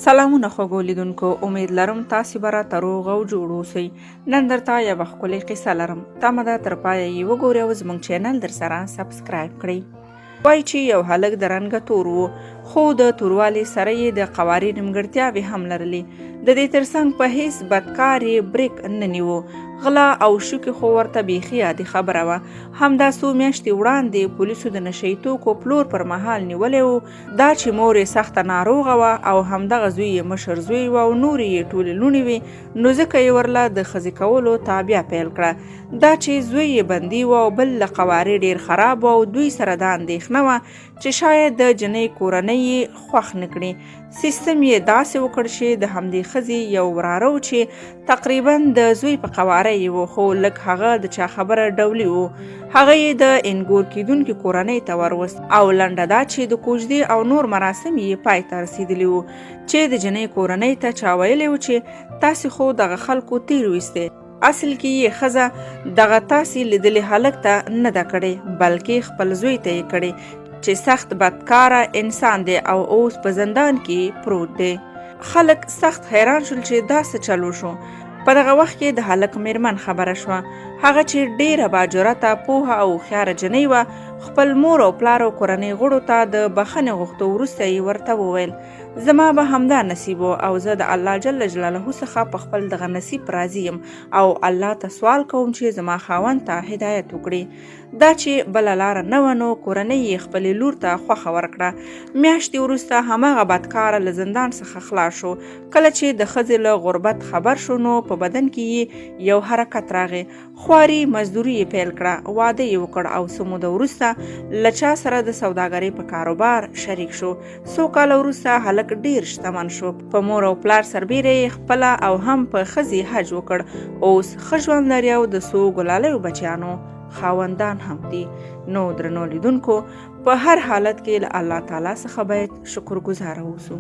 سلامونه خوږو لیدونکو، امید لرم تاسې به راته روغ او جوړ اوسئ. نن درته یوه ښکلې قصه لرم، تمه ده تر پایه یې وګورئ او زموږ چینل در سره سبسکرایب کړئ. وایي چې یو هلک د رنګه تور و، خو د توروالي سره یې د قوارې نیمګړتیاوې هم لرلې. د دې ترڅنګ په هیڅ بدکار یې بریک نه نیو. غلا او شوکې خو ورته بیخي عادي خبره وه. همدا څو میاشتې وړاندې پولیسو د نشهیي توکو پلور پر مهال نیولی و، دا چې مور یې سخته ناروغه وه او همدغه زوی یې مشر زوی و او نورې یې ټولې لوڼې وې، نو ځکه یې ورله د ښځې کولو تابیا پیل کړه. دا چې زوی یې بندي و او بل له قوارې ډېر خراب و او دوی سره دا اندېښنه وه چې شاید د جنۍ کورنۍ یې خوښ نه کړي. سیستم یې داسې وکړ چې د همدې ښځې یو وراره و چې تقریبا د زوی په قواره یې و، خو لږ هغه د چا خبره ډولي و. هغه یې د انګور کیدونکي کورنۍ ته وروست او لنډه دا چې د کوژدې او نور مراسم یې پای ته رسېدلي وو، چې د جنۍ کورنۍ ته چا ویلی و چې تاسې خو دغه خلکو تیر ویستی. اصل کې یې ښځه دغه تاسې لیدلي هلک ته نه ده کړې، بلکې خپل زوی ته یې کړې چې سخت بدکاره انسان دی او اوس په زندان کې پروت دی. خلک سخت حیران شول چې دا څه چل وشو. په دغه وخت کې د هلک میرمن خبره شوه. هغه چې ډیره باجرته، پوهه او هوښیاره جنۍ وه، خپل مور او پلار او کورنۍ غړو ته د بخښنې غوښتو وروسته یې ورته وویل زما به همدا نصیب و او زه د الله جل جلاله څخه په خپل دغه نصیب راضي یم او الله ته سوال کوم چې زما خاوند ته هدایت وکړي. دا چې بله لاره نه وه، نو کورنۍ یې خپلې لور ته خوښه ورکړه. میاشتې وروسته هماغه بدکاره له زندان څخه خلاص شو. کله چې د ښځې له غربت خبر شو، نو په بدن کې یې یو حرکت راغی. خواري مزدوري یې پیل کړه، واده یې وکړ او څه موده وروسته له چا سره د سوداګرۍ په کاروبار شریک شو. څو کاله وروسته هلک ډیر شتمن شو. په مور او پلار سربیره یې خپله او هم په ښځې حج وکړ. اوس ښه ژوند لري او د څو ګلالیو بچیانو خاوندان هم دي. نو درنو لیدونکو، په هر حالت کې له الله تعالی څخه باید شکر ګزاره اوسو.